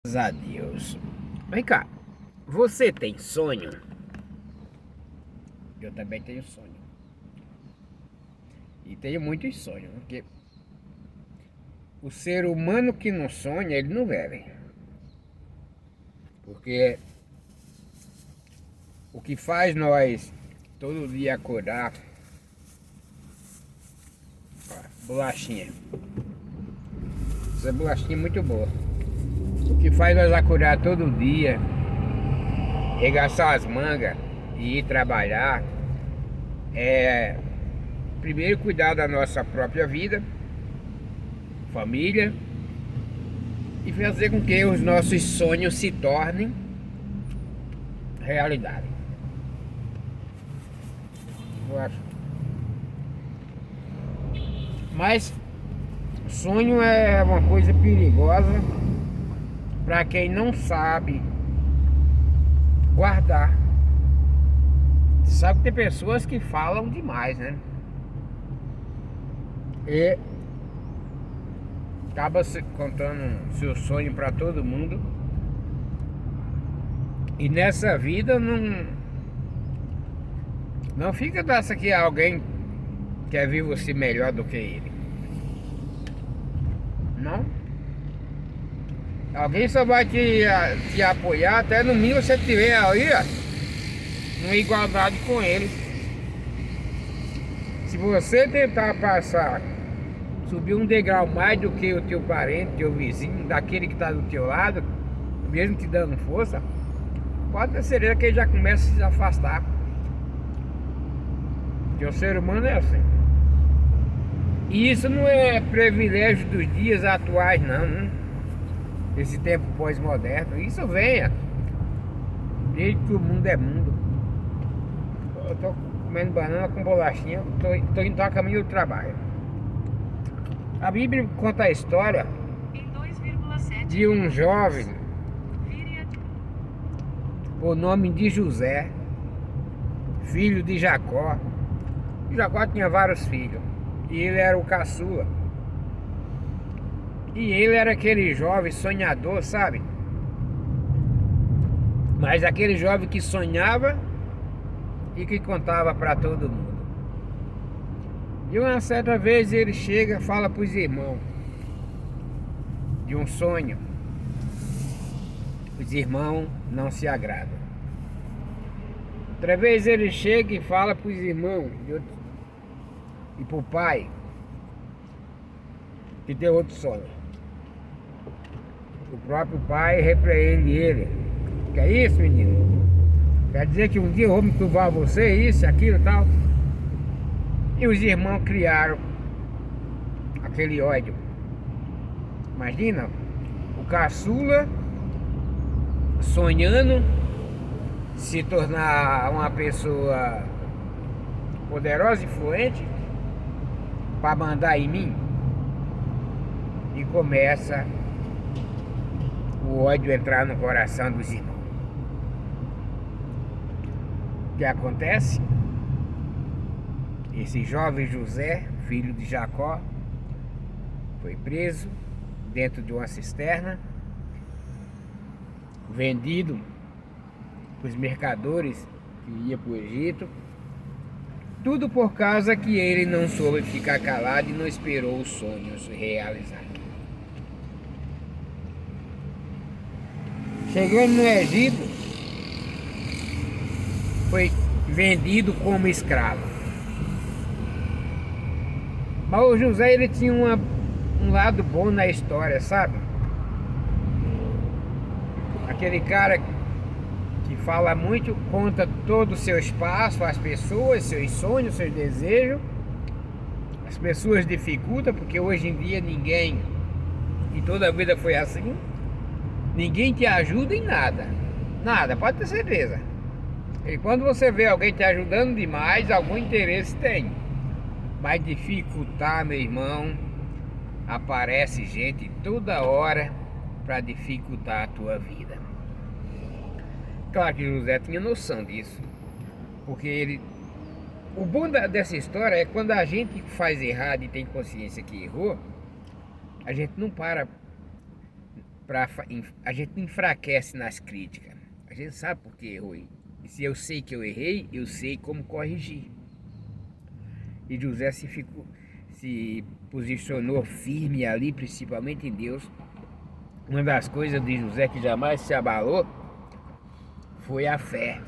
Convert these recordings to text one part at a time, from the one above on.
Graças a Deus. Vem cá, você tem sonho? Eu também tenho sonho. E tenho muitos sonhos, porque o ser humano que não sonha, ele não vive. Porque o que faz nós todo dia acordar, bolachinha. Essa bolachinha é muito boa. O que faz nós acordar todo dia, regaçar as mangas e ir trabalhar, é primeiro cuidar da nossa própria vida, família, e fazer com que os nossos sonhos se tornem realidade. Eu acho. Mas sonho é uma coisa perigosa para quem não sabe guardar. Sabe que tem pessoas que falam demais, né? E acaba contando seu sonho para todo mundo. E nessa vida não fica dessa que alguém quer ver você melhor do que ele. Não. Alguém só vai te apoiar até no mínimo você estiver aí, ó, numa igualdade com ele. Se você tentar passar, subir um degrau mais do que o teu parente, teu vizinho, daquele que está do teu lado, mesmo te dando força, pode ter certeza que ele já começa a se afastar. Porque o ser humano é assim. E isso não é privilégio dos dias atuais, não, né? Esse tempo pós-moderno. Isso venha desde que o mundo é mundo. Eu tô comendo banana com bolachinha, tô indo a caminho do trabalho. A Bíblia conta a história de um jovem, o nome de José, filho de Jacó. Jacó tinha vários filhos e ele era o caçula. E ele era aquele jovem sonhador, sabe? Mas aquele jovem que sonhava e que contava para todo mundo. E uma certa vez ele chega e fala para os irmãos de um sonho. Os irmãos não se agradam. Outra vez ele chega e fala para os irmãos e para o pai que tem outro sonho. O próprio pai repreende ele. Que é isso, menino? Quer dizer que um dia eu vou me curvar você, isso, aquilo e tal. E os irmãos criaram aquele ódio. Imagina, o caçula sonhando se tornar uma pessoa poderosa e influente para mandar em mim. E começa o ódio entrar no coração dos irmãos. O que acontece? Esse jovem José, filho de Jacó, foi preso dentro de uma cisterna, vendido para os mercadores que iam para o Egito. Tudo por causa que ele não soube ficar calado e não esperou os sonhos realizar. Chegando no Egito, foi vendido como escravo. Mas o José, ele tinha um lado bom na história, sabe? Aquele cara que fala muito, conta todo o seu espaço, as pessoas, seus sonhos, seus desejos. As pessoas dificultam, porque hoje em dia ninguém, e toda a vida foi assim, ninguém te ajuda em nada. Nada, pode ter certeza. E quando você vê alguém te ajudando demais, algum interesse tem. Mas dificultar, meu irmão, aparece gente toda hora para dificultar a tua vida. Claro que José tinha noção disso. Porque o bom dessa história é quando a gente faz errado e tem consciência que errou, a gente não para A gente não enfraquece nas críticas. A gente sabe por que errou. E se eu sei que eu errei, eu sei como corrigir. E José se posicionou firme ali, principalmente em Deus. Uma das coisas de José que jamais se abalou foi a fé.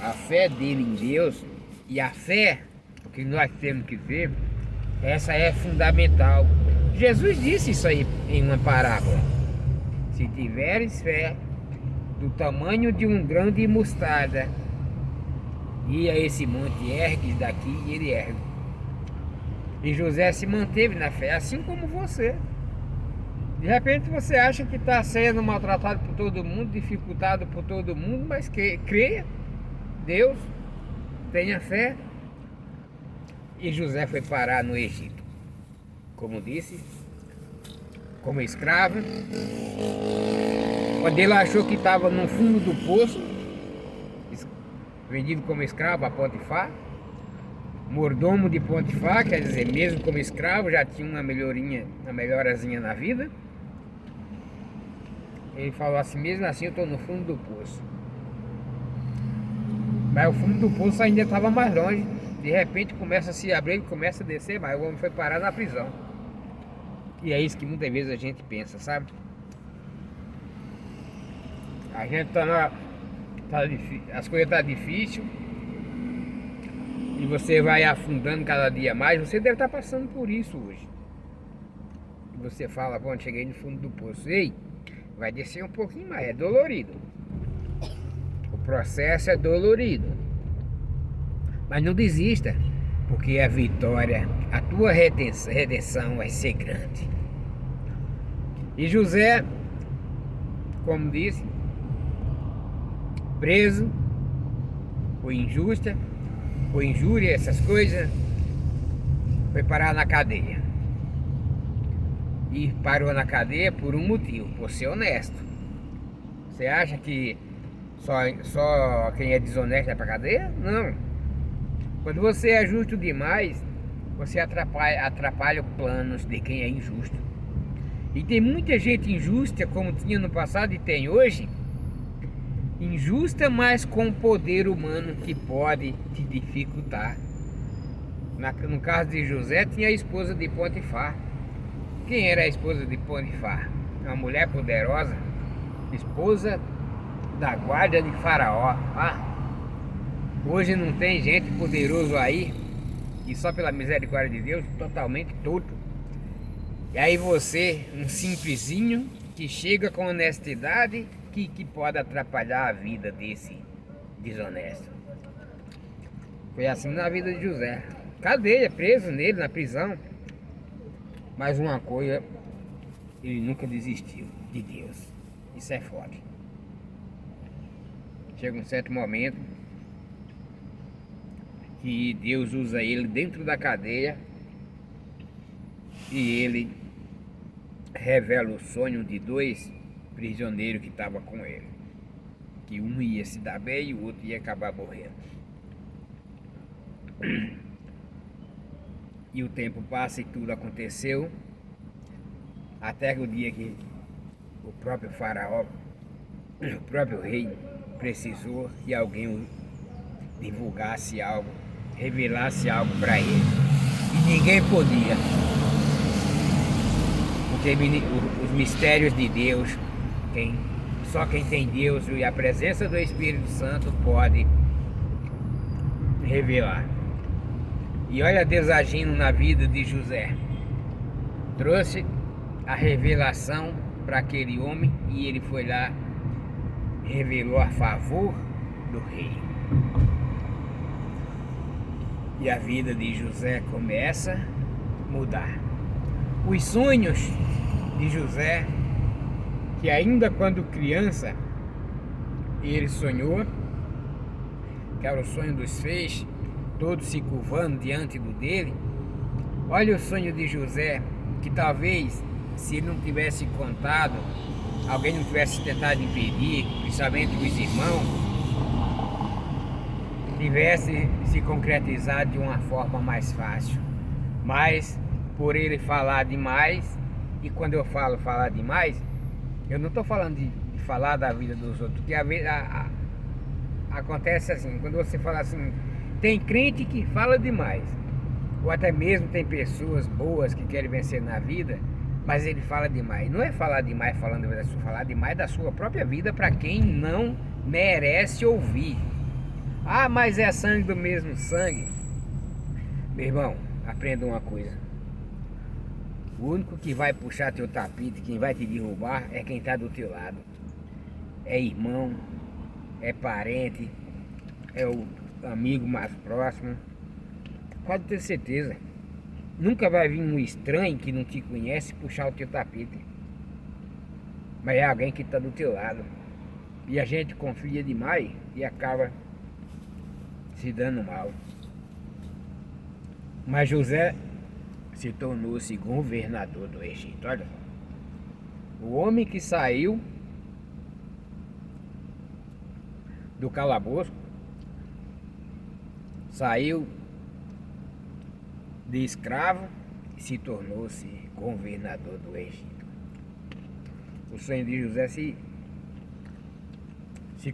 A fé dele em Deus. E a fé, o que nós temos que ter, essa é fundamental. Jesus disse isso aí em uma parábola. Se tiveres fé do tamanho de um grão de mostarda, e a esse monte ergue daqui, e ele ergue. E José se manteve na fé, assim como você. De repente você acha que está sendo maltratado por todo mundo, dificultado por todo mundo, mas creia, Deus, tenha fé. E José foi parar no Egito, como disse, como escravo. Quando ele achou que estava no fundo do poço, vendido como escravo a Potifar, mordomo de Potifar, quer dizer, mesmo como escravo, já tinha uma melhorazinha na vida. Ele falou assim, mesmo assim eu estou no fundo do poço. Mas o fundo do poço ainda estava mais longe. De repente começa a se abrir, ele começa a descer, mas o homem foi parar na prisão. E é isso que muitas vezes a gente pensa, sabe? A gente as coisas estão difíceis e você vai afundando cada dia mais. Você deve estar passando por isso hoje. E você fala, bom, cheguei no fundo do poço. Ei, vai descer um pouquinho mais, é dolorido. O processo é dolorido. Mas não desista, porque a vitória, a tua redenção vai ser grande. E José, como disse, preso por injúria, essas coisas, foi parar na cadeia. E parou na cadeia por um motivo, por ser honesto. Você acha que só quem é desonesto é pra cadeia? Não. Quando você é justo demais, você atrapalha os planos de quem é injusto. E tem muita gente injusta, como tinha no passado e tem hoje, injusta, mas com poder humano que pode te dificultar. No caso de José, tinha a esposa de Potifar. Quem era a esposa de Potifar? Uma mulher poderosa, esposa da guarda de Faraó. Hoje não tem gente poderoso aí, e só pela misericórdia de Deus, totalmente torto. E aí você, um simplesinho, que chega com honestidade, que pode atrapalhar a vida desse desonesto. Foi assim na vida de José. Cadeia, preso nele, na prisão. Mas uma coisa, ele nunca desistiu de Deus. Isso é forte. Chega um certo momento que Deus usa ele dentro da cadeia e ele revela o sonho de dois prisioneiros que estavam com ele, que um ia se dar bem e o outro ia acabar morrendo. E o tempo passa e tudo aconteceu, até que o dia que o próprio faraó, o próprio rei, precisou que alguém divulgasse algo, revelasse algo para ele. E ninguém podia. Porque os mistérios de Deus, só quem tem Deus e a presença do Espírito Santo pode revelar. E olha Deus agindo na vida de José. Trouxe a revelação para aquele homem e ele foi lá, revelou a favor do rei. E a vida de José começa a mudar. Os sonhos de José, que ainda quando criança ele sonhou, que era o sonho dos feixes, todos se curvando diante dele. Olha o sonho de José, que talvez se ele não tivesse contado, alguém não tivesse tentado impedir, principalmente os irmãos, tivesse se concretizado de uma forma mais fácil. Mas por ele falar demais, e quando eu falo falar demais, Eu não estou falando de falar da vida dos outros, porque acontece assim, quando você fala assim, tem crente que fala demais, ou até mesmo tem pessoas boas que querem vencer na vida, mas ele fala demais. Não é falar demais falando da sua, falar demais da sua própria vida para quem não merece ouvir. Ah, mas é sangue do mesmo sangue. Meu irmão, aprenda uma coisa. O único que vai puxar teu tapete, quem vai te derrubar, é quem está do teu lado. É irmão, é parente, é o amigo mais próximo. Pode ter certeza. Nunca vai vir um estranho que não te conhece puxar o teu tapete. Mas é alguém que está do teu lado. E a gente confia demais e acaba se dando mal. Mas José se tornou-se governador do Egito. Olha só. O homem que saiu do calabouço, saiu de escravo e se tornou-se governador do Egito. O sonho de José se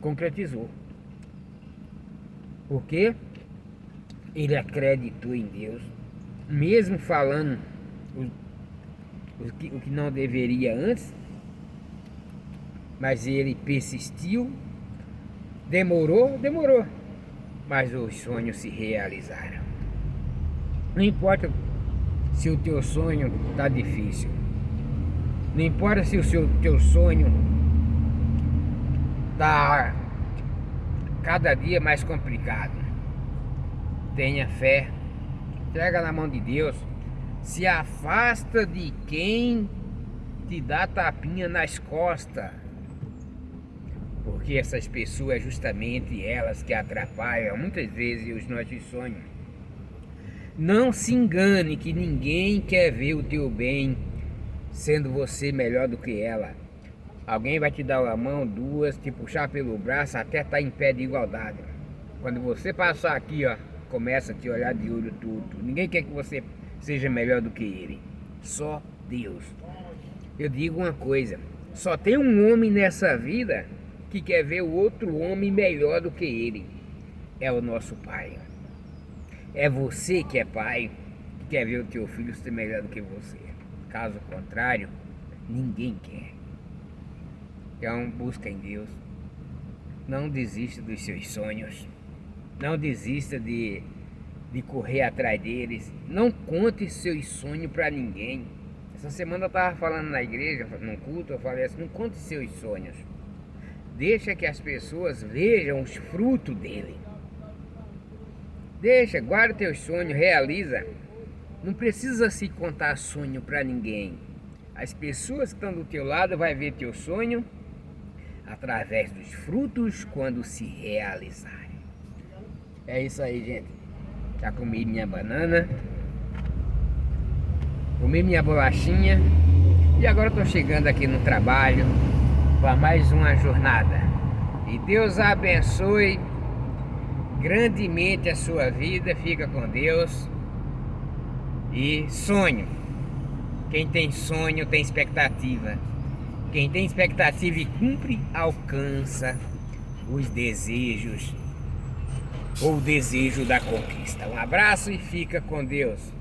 concretizou. Porque ele acreditou em Deus, mesmo falando o que não deveria antes, mas ele persistiu, demorou, mas os sonhos se realizaram. Não importa se o teu sonho está difícil, não importa se o teu sonho está cada dia mais complicado, tenha fé, entrega na mão de Deus, se afasta de quem te dá tapinha nas costas, porque essas pessoas, justamente elas que atrapalham muitas vezes os nossos sonhos. Não se engane que ninguém quer ver o teu bem sendo você melhor do que ela. Alguém vai te dar uma mão, duas, te puxar pelo braço até estar em pé de igualdade. Quando você passar aqui, ó, começa a te olhar de olho torto. Ninguém quer que você seja melhor do que ele. Só Deus. Eu digo uma coisa, só tem um homem nessa vida que quer ver o outro homem melhor do que ele. É o nosso Pai. É você que é pai, que quer ver o teu filho ser melhor do que você. Caso contrário, ninguém quer. Então, busca em Deus. Não desista dos seus sonhos. Não desista de correr atrás deles. Não conte seus sonhos para ninguém. Essa semana eu estava falando na igreja, num culto, eu falei assim, não conte seus sonhos. Deixa que as pessoas vejam os frutos dele. Deixa, guarda teus sonhos, realiza. Não precisa se contar sonho para ninguém. As pessoas que estão do teu lado vão ver teu sonho através dos frutos quando se realizarem. É isso aí, gente. Já comi minha banana, comi minha bolachinha e agora estou chegando aqui no trabalho para mais uma jornada. E Deus abençoe grandemente a sua vida. Fica com Deus. E sonho. Quem tem sonho tem expectativa. Quem tem expectativa e cumpre, alcança os desejos ou o desejo da conquista. Um abraço e fica com Deus.